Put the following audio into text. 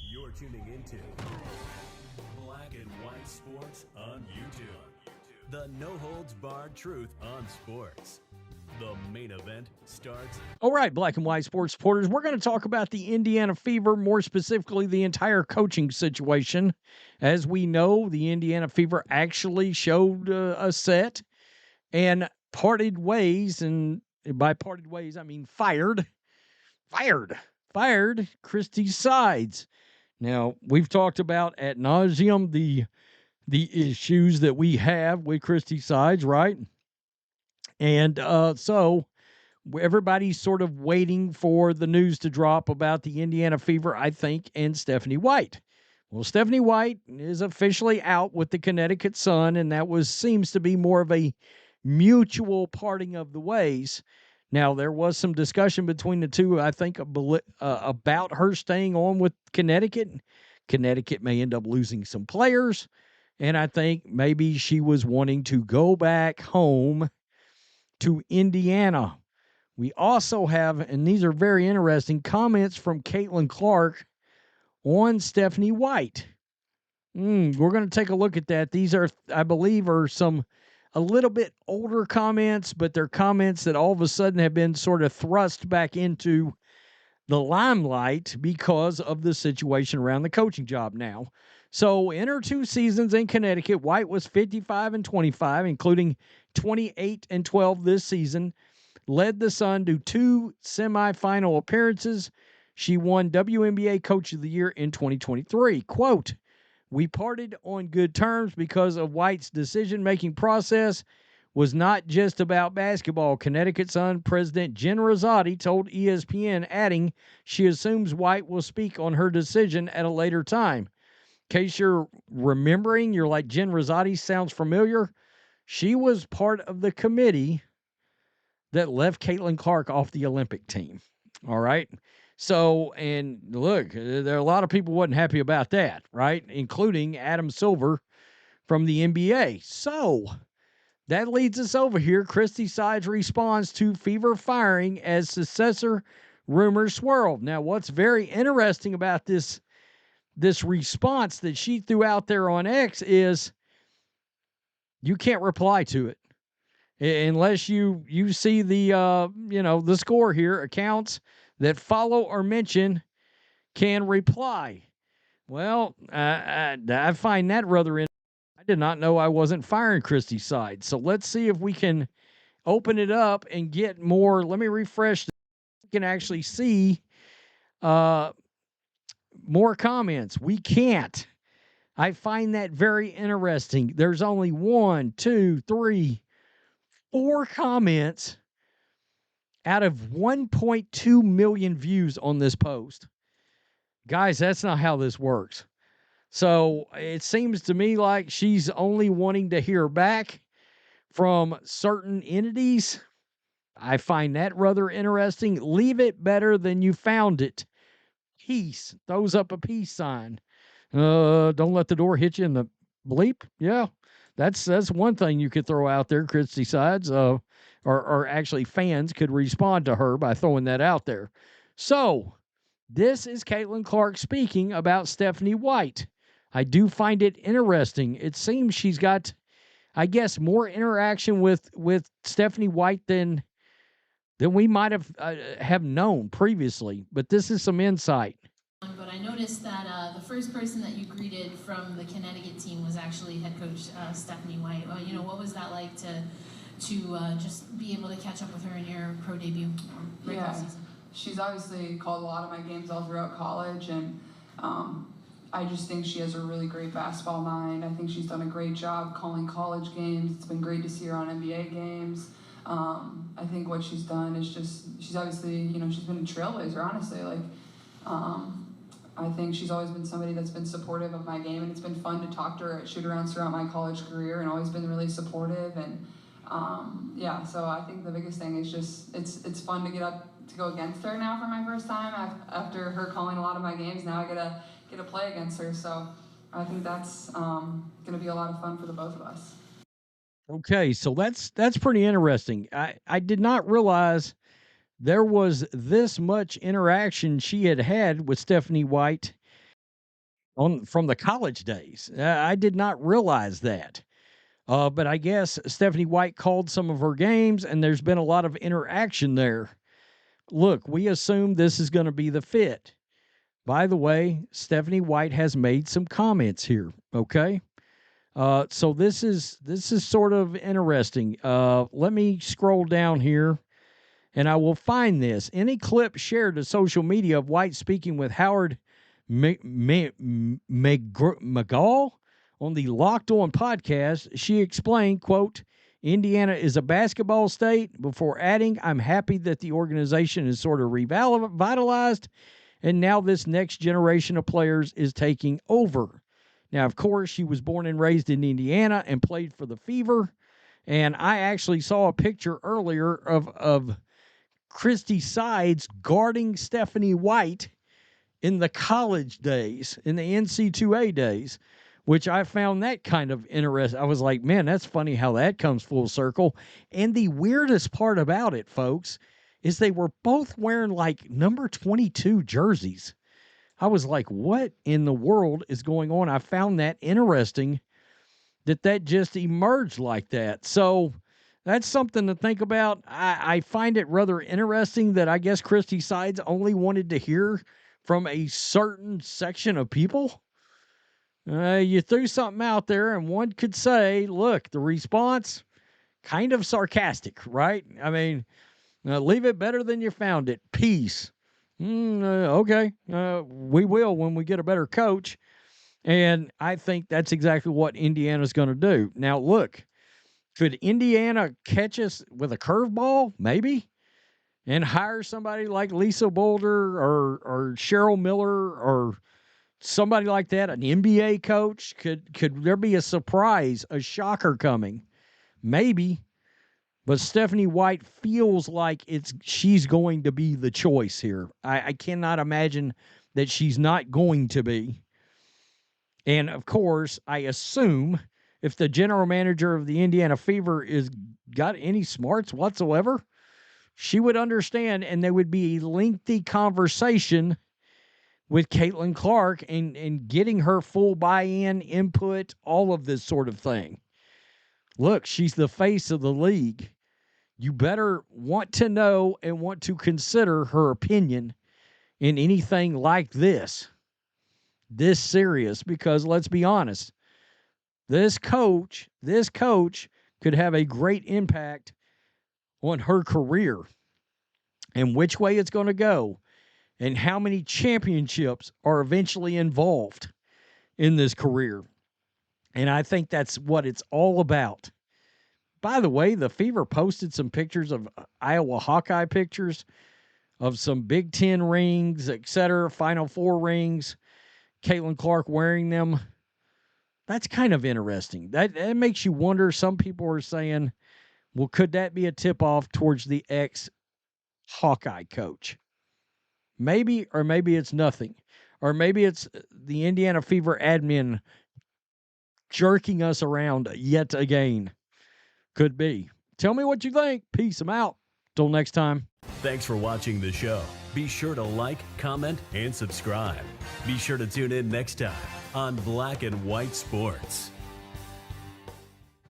You're tuning into Black and White Sports on YouTube. The no-holds-barred truth on sports. The main event starts. All right, Black and White Sports supporters, we're going to talk about the Indiana Fever, more specifically the entire coaching situation. As we know, the Indiana Fever actually showed a set and parted ways, and by parted ways, I mean fired Christy Sides. Now, we've talked about ad nauseum the issues that we have with Christy Sides, right? And so everybody's sort of waiting for the news to drop about the Indiana Fever, I think, and Stephanie White. Well, Stephanie White is officially out with the Connecticut Sun, and that seems to be more of a mutual parting of the ways. Now, there was some discussion between the two, I think, about her staying on with Connecticut. Connecticut may end up losing some players, and I think maybe she was wanting to go back home to Indiana. We also have, and these are very interesting, comments from Caitlin Clark on Stephanie White. We're going to take a look at that. These are, I believe, are some a little bit older comments, but they're comments that all of a sudden have been sort of thrust back into the limelight because of the situation around the coaching job now. So in her 2 seasons in Connecticut, White was 55-25, including 28-12 this season. Led the Sun to 2 semifinal appearances. She won WNBA Coach of the Year in 2023. Quote, "We parted on good terms because of White's decision-making process was not just about basketball," Connecticut Sun President Jen Rosati told ESPN, adding she assumes White will speak on her decision at a later time. In case you're remembering, you're like, Jen Rosati sounds familiar. She was part of the committee that left Caitlin Clark off the Olympic team. All right. So, and look, there are a lot of people wasn't happy about that, right? Including Adam Silver from the NBA. So that leads us over here. Christy Sides responds to Fever firing as successor rumors swirl. Now, what's very interesting about this response that she threw out there on X is you can't reply to it unless you see the the score here. Accounts that follow or mention can reply. Well, I find that rather interesting. I did not know I wasn't firing Christy Side. So let's see if we can open it up and get more. Let me refresh. You can actually see more comments. We can't. I find that very interesting. There's only 1, 2, 3, 4 comments out of 1.2 million views on this post. Guys, that's not how this works. So it seems to me like she's only wanting to hear back from certain entities. I find that rather interesting. Leave it better than you found it. Peace. Throws up a peace sign. Don't let the door hit you in the bleep. Yeah, that's one thing you could throw out there, Christy Sides. Or actually fans could respond to her by throwing that out there. So this is Caitlin Clark speaking about Stephanie White. I do find it interesting. It seems she's got, I guess, more interaction with Stephanie White than we might have known previously. But this is some insight. But I noticed that the first person that you greeted from the Connecticut team was actually head coach Stephanie White. What was that like to just be able to catch up with her in your pro debut regular season? She's obviously called a lot of my games all throughout college, and I just think she has a really great basketball mind. I think she's done a great job calling college games. It's been great to see her on NBA games. I think what she's done is she's obviously, she's been a trailblazer, honestly. I think she's always been somebody that's been supportive of my game, and it's been fun to talk to her at shoot-arounds throughout my college career, and always been really supportive. And so I think the biggest thing is just it's fun to go against her now for my first time after her calling a lot of my games. Now I get to play against her, so I think that's going to be a lot of fun for the both of us. Okay, so that's pretty interesting. I did not realize there was this much interaction she had had with Stephanie White from the college days. I did not realize that. But I guess Stephanie White called some of her games, and there's been a lot of interaction there. Look, we assume this is going to be the fit. By the way, Stephanie White has made some comments here. Okay, so this is sort of interesting. Let me scroll down here, and I will find this. Any clip shared to social media of White speaking with Howard McGall on the Locked On podcast, she explained, quote, Indiana is a basketball state, before adding, I'm happy that the organization is sort of revitalized, and now this next generation of players is taking over. Now, of course, she was born and raised in Indiana and played for the Fever, and I actually saw a picture earlier of Christy Sides guarding Stephanie White in the college days, in the NC2A days, which I found that kind of interesting. I was like, man, that's funny how that comes full circle. And the weirdest part about it, folks, is they were both wearing like number 22 jerseys. I was like, what in the world is going on? I found that interesting that just emerged like that. So that's something to think about. I find it rather interesting that I guess Christy Sides only wanted to hear from a certain section of people. You threw something out there, and one could say, look, the response, kind of sarcastic, right? I mean, leave it better than you found it. Peace. Okay. We will when we get a better coach. And I think that's exactly what Indiana's going to do. Now, look, could Indiana catch us with a curveball? Maybe. And hire somebody like Lisa Boulder or Cheryl Miller or somebody like that, an NBA coach? Could there be a surprise, a shocker coming? Maybe. But Stephanie White feels like she's going to be the choice here. I cannot imagine that she's not going to be. And, of course, I assume if the general manager of the Indiana Fever is got any smarts whatsoever, she would understand, and there would be a lengthy conversation with Caitlin Clark and getting her full buy-in, input, all of this sort of thing. Look, she's the face of the league. You better want to know and want to consider her opinion in anything like this serious, because let's be honest, this coach could have a great impact on her career and which way it's going to go and how many championships are eventually involved in this career. And I think that's what it's all about. By the way, the Fever posted some pictures of Iowa Hawkeye pictures of some Big Ten rings, etc., Final Four rings, Caitlin Clark wearing them. That's kind of interesting. That makes you wonder. Some people are saying, well, could that be a tip-off towards the ex-Hawkeye coach? Maybe, or maybe it's nothing. Or maybe it's the Indiana Fever admin jerking us around yet again. Could be. Tell me what you think. Peace. I'm out. Till next time. Thanks for watching the show. Be sure to like, comment, and subscribe. Be sure to tune in next time on Black and White Sports.